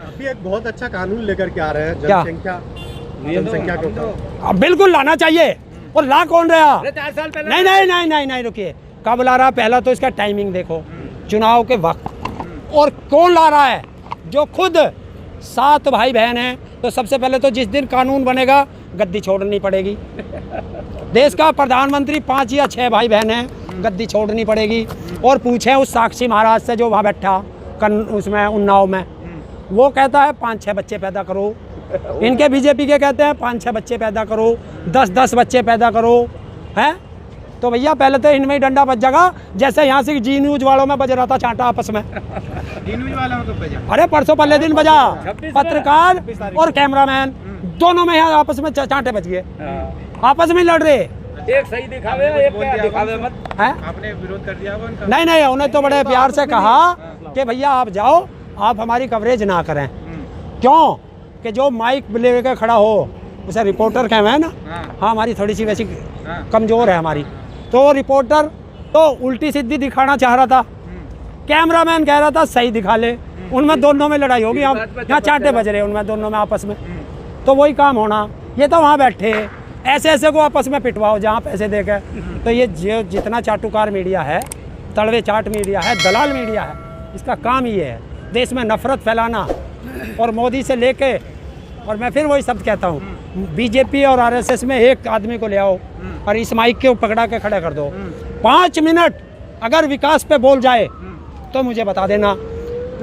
अभी एक बहुत अच्छा कानून लेकर के आ रहे हैं, क्या? जनसंख्या के ऊपर। अब बिल्कुल लाना चाहिए। और ला कौन रहा? 4 साल पहले नहीं नहीं नहीं नहीं नहीं, रुकिए, कब ला रहा? पहला तो इसका टाइमिंग देखो, चुनाव के वक्त। और कौन ला रहा है? जो खुद 7 भाई बहन हैं। तो सबसे पहले तो जिस दिन कानून बनेगा गद्दी छोड़नी पड़ेगी। देश का प्रधानमंत्री 5 या 6 भाई बहन हैं, गद्दी छोड़नी पड़ेगी। और पूछें उस साक्षी महाराज से जो वहाँ बैठा उसमें उन्नाव में, वो कहता है 5-6 बच्चे पैदा करो। इनके बीजेपी के कहते हैं 5-6 बच्चे पैदा करो, 10-10 बच्चे पैदा करो, हैं? तो भैया पहले तो इनमें ही डंडा बज जाएगा, जैसे यहाँ से जी न्यूज वालों में बज रहा था चांटा आपस में। जी न्यूज वालों में कब बजा? अरे परसों पहले दिन बजा, पत्रकार और कैमरामैन दोनों में यहाँ आपस में चांटे बज गए, आपस में लड़ रहे। एक सही दिखावे, एक क्या दिखावे मत। है? आपने विरोध कर दिया उनका? नहीं नहीं, उन्हें तो बड़े प्यार से कहा कि भैया आप जाओ, आप हमारी कवरेज ना करें। क्यों? कि जो माइक लेकर खड़ा हो उसे रिपोर्टर कहना है ना। हाँ, हमारी थोड़ी सी वैसी कमज़ोर है हमारी। तो रिपोर्टर तो उल्टी सीधी दिखाना चाह रहा था, कैमरामैन कह रहा था सही दिखा ले। उनमें दोनों में लड़ाई होगी, यहाँ चांटे बज रहे उनमें दोनों में आपस में। तो वही काम होना। ये तो वहाँ बैठे ऐसे ऐसे को आपस में पिटवाओ जहाँ पैसे देकर। तो ये जितना चाटुकार मीडिया है, तड़वे चाट मीडिया है, दलाल मीडिया है, इसका काम ये है देश में नफरत फैलाना। और मोदी से लेके, और मैं फिर वही शब्द कहता हूँ, बीजेपी और आरएसएस में एक आदमी को ले आओ और इस माइक के पकड़ा के खड़ा कर दो। 5 मिनट अगर विकास पे बोल जाए तो मुझे बता देना,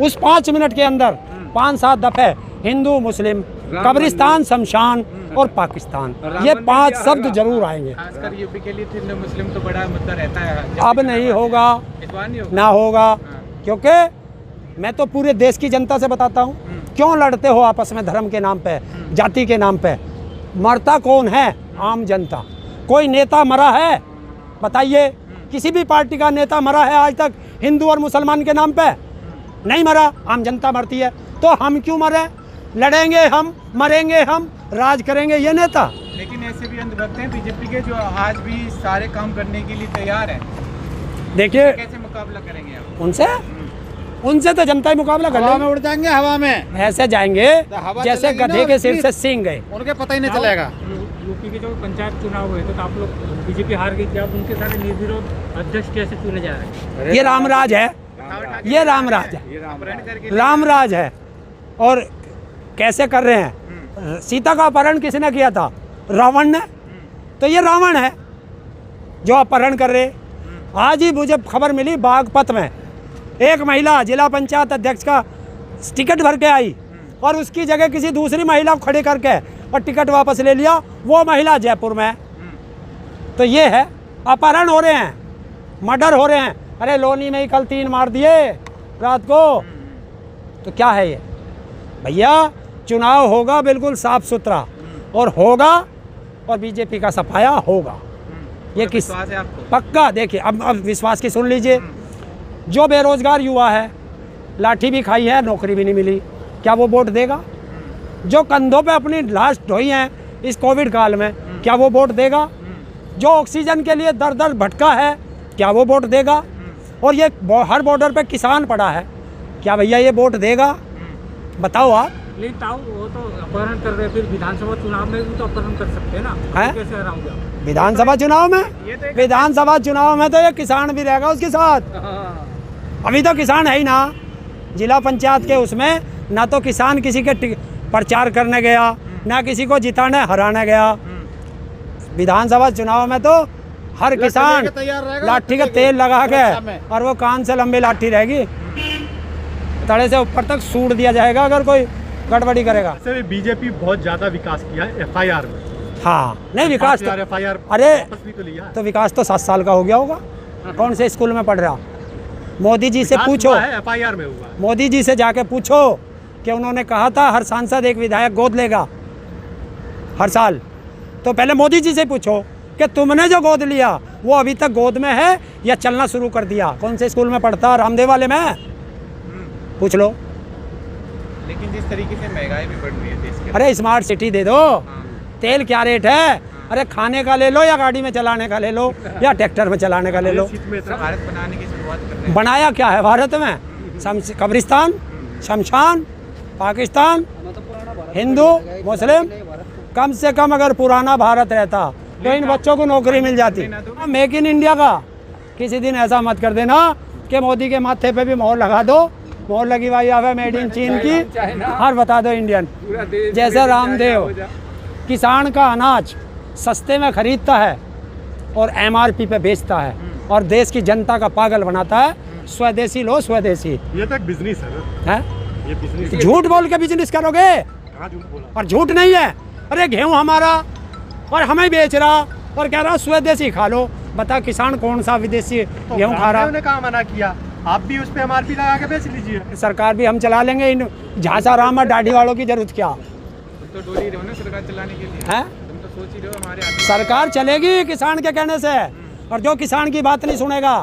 उस 5 मिनट के अंदर 5-7 दफे हिंदू मुस्लिम, कब्रिस्तान, शमशान और पाकिस्तान, ये 5 शब्द जरूर आएंगे। खासकर यूपी के लिए हिंदू मुस्लिम तो बड़ा मुद्दा रहता है। अब नहीं होगा, ना होगा, क्योंकि मैं तो पूरे देश की जनता से बताता हूँ, क्यों लड़ते हो आपस में धर्म के नाम पे, जाति के नाम पे? मरता कौन है? आम जनता। कोई नेता मरा है? बताइए, किसी भी पार्टी का नेता मरा है आज तक हिंदू और मुसलमान के नाम पे? नहीं मरा, आम जनता मरती है। तो हम क्यों मरे? लड़ेंगे हम, मरेंगे हम, राज करेंगे ये नेता। लेकिन ऐसे भी अंधभक्त हैं बीजेपी के जो आज भी सारे काम करने के लिए तैयार हैं। देखिए कैसे मुकाबला करेंगे आप उनसे तो जनता ही मुकाबला कर हवा लेगी। में उड़ जाएंगे, हवा में ऐसे जाएंगे जैसे गधे के सिर से सींग गए, उनके पता ही नहीं चलेगा। यूपी के जो पंचायत चुनाव हुए तो आप लोग बीजेपी हार गई थी, अब उनके सारे निर्विरोध अध्यक्ष कैसे चुने जा रहे हैं? ये रामराज है, ये रामराज है, रामराज है। और कैसे कर रहे हैं? सीता का अपहरण किसने किया था? रावण ने। तो ये रावण है जो अपहरण कर रहे। आज ही मुझे खबर मिली बागपत में एक महिला जिला पंचायत अध्यक्ष का टिकट भर के आई और उसकी जगह किसी दूसरी महिला को खड़े करके और टिकट वापस ले लिया। वो महिला जयपुर में है। तो ये है, अपहरण हो रहे हैं, मर्डर हो रहे हैं। अरे लोनी में ही कल 3 मार दिए रात को। तो क्या है ये भैया? चुनाव होगा बिल्कुल साफ सुथरा और होगा, और बीजेपी का सफाया होगा। ये किस है आपको? पक्का। देखिए अब विश्वास की सुन लीजिए। जो बेरोजगार युवा है, लाठी भी खाई है, नौकरी भी नहीं मिली, क्या वो वोट देगा? जो कंधों पे अपनी लाश ढोई हैं इस कोविड काल में, क्या वो वोट देगा? जो ऑक्सीजन के लिए दर दर भटका है, क्या वो वोट देगा? और ये हर बॉर्डर पे किसान पड़ा है, क्या भैया ये वोट देगा? बताओ आप। लेकिन ताऊ वो तो अपहरण कर रहे, फिर विधानसभा चुनाव में भी तो अपहरण कर सकते हैं ना, हैं? कैसे हराओगे आप? विधानसभा चुनाव में, विधानसभा चुनाव में तो ये किसान भी रहेगा उसके साथ। अभी तो किसान है ही ना जिला पंचायत के उसमें, ना तो किसान किसी के प्रचार करने गया, ना किसी को जिताने हराने गया। विधानसभा चुनाव में तो हर किसान लाठी का तेल लगा के, और वो कान से लंबी लाठी रहेगी, तड़े से ऊपर तक सूट दिया जाएगा अगर कोई गड़बड़ी करेगा। बीजेपी बहुत ज्यादा विकास किया है FIR में। हाँ, नहीं विकास तो, FIR अरे वापस भी तो लिया है। तो विकास तो 7 साल का हो गया होगा। कौन से स्कूल में पढ़ रहा? मोदी जी से पूछो, FIR में हुआ। मोदी जी से जाके पूछो कि उन्होंने कहा था हर सांसद एक विधायक गोद लेगा हर साल। तो पहले मोदी जी से पूछो कि तुमने जो गोद लिया वो अभी तक गोद में है या चलना शुरू कर दिया? कौन से स्कूल में पढ़ता? रामदेव वाले में? पूछ लो। लेकिन जिस तरीके से महंगाई भी बढ़ रही है देश के, अरे स्मार्ट सिटी दे दो। तेल क्या रेट है? अरे खाने का ले लो या गाड़ी में चलाने का ले लो या ट्रैक्टर में चलाने का ले लो। भारत बनाने की शुरुआत कर रहे हैं। बनाया क्या है भारत में? कब्रिस्तान, शमशान पाकिस्तान, हिंदू, मुस्लिम, कम से कम अगर पुराना भारत रहता तो इन बच्चों को नौकरी मिल जाती। मेक इन इंडिया का किसी दिन ऐसा मत कर देना कि मोदी के माथे पे भी मोहर लगा दो, मोहर लगी हुई है मेड इन चीन की, हर बता दो इंडियन। जैसे रामदेव किसान का अनाज सस्ते में खरीदता है और MRP पे बेचता है और देश की जनता का पागल बनाता है, स्वदेशी लो स्वदेशी। ये तो एक बिजनेस है ना, है ये बिजनेस झूठ बोल के बिजनेस करोगे कहाँ झूठ बोला? और झूठ नहीं है। अरे गेहूं हमारा और हमें बेच रहा और कह रहा स्वदेशी खा लो। बता किसान कौन सा विदेशी तो गेहूं खा रहा? ने कहा मना किया, आप भी उस पे MRP लगा के बेच लीजिए। सरकार भी हम चला लेंगे, इन झांसा राम और दाढ़ी वालों की जरूरत क्या तुम तो डोली रहो ना सरकार चलाने के लिए, है? तुम तो सोच ही रहे हो हमारे हाथ सरकार चलेगी किसान के कहने से, और जो किसान की बात नहीं सुनेगा।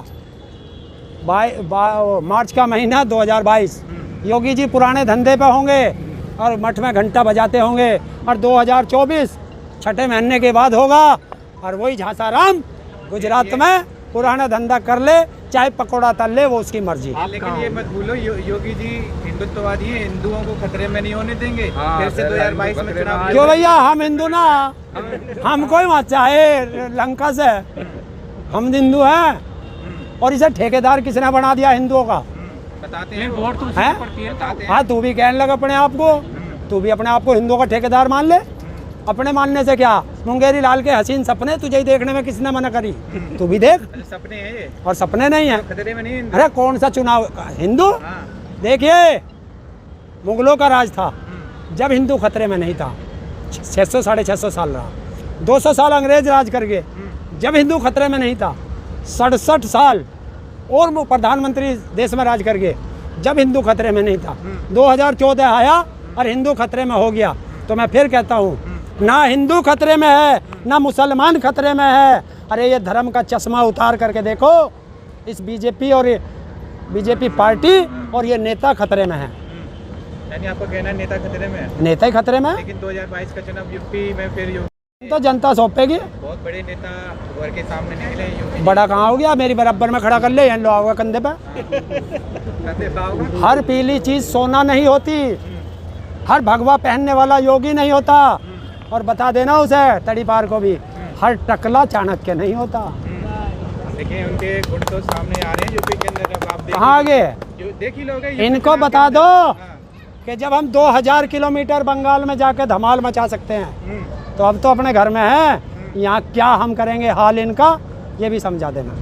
मार्च का महीना 2022 योगी जी पुराने धंधे पे होंगे और मठ में घंटा बजाते होंगे, और 2024 छठे महीने के बाद होगा और वही झांसा राम गुजरात में पुराना धंधा कर ले, चाहे पकौड़ा तल ले, वो उसकी मर्जी। लेकिन ये मत भूलो योगी जी हिंदुत्ववादी है, हिंदुओं को खतरे में नहीं होने देंगे। फिर से 2022 में चुनाव क्यों भैया, हम हिंदू ना, हम कोई मत चाहे लंका से, हम हिंदू हैं। और इसे ठेकेदार किसने बना दिया हिंदुओं का? बताते नहीं, हैं वोट तो उसी हैं? को पड़ती है। बताते हैं हाँ, तू भी कहने लगा अपने आप को, तू भी अपने आप को हिंदुओं का ठेकेदार मान ले। अपने मानने से क्या, मुंगेरी लाल के हसीन सपने तुझे ही देखने में किसने मना करी? तू भी देख। सपने हैं ये, और सपने नहीं है, खतरे में नहीं। अरे कौन सा चुनाव हिंदू? हाँ। देखिए, मुगलों का राज था जब हिंदू खतरे में नहीं था, 600 साढ़े 600 साल रहा। 200 साल अंग्रेज राज कर गए जब हिंदू खतरे में नहीं था। 67 साल और वो प्रधानमंत्री देश में राज कर गए जब हिंदू खतरे में नहीं था। 2014 आया और हिंदू खतरे में हो गया। तो मैं फिर कहता हूँ, ना हिंदू खतरे में है ना मुसलमान खतरे में है। अरे ये धर्म का चश्मा उतार करके देखो, इस बीजेपी और बीजेपी पार्टी और ये नेता खतरे में है। यानी आपको कहना है नेता खतरे में है, नेता ही खतरे में है, लेकिन 2022 का चुनाव यूपी में फिर तो जनता सौंपेगी। बहुत बड़े नेता घर के सामने निकले हैं यूपी। बड़ा कहाँ हो गया, मेरी बराबर में खड़ा कर ले, इन लोगों का कंधे पे। कंधे पे होगा। हर पीली चीज सोना नहीं होती, हर भगवा पहनने वाला योगी नहीं होता। और बता देना उसे तड़ी पार को भी, हर टकला चाणक्य नहीं होता। देखिए उनके गुण तो सामने आ रहे हैं यूपी के अंदर। अब आप कहाँ आगे देख ही लोगे। इनको बता दो कि जब हम 2000 किलोमीटर बंगाल में जाके धमाल मचा सकते हैं, तो अब तो अपने घर में है, यहाँ क्या हम करेंगे हाल इनका, ये भी समझा देना।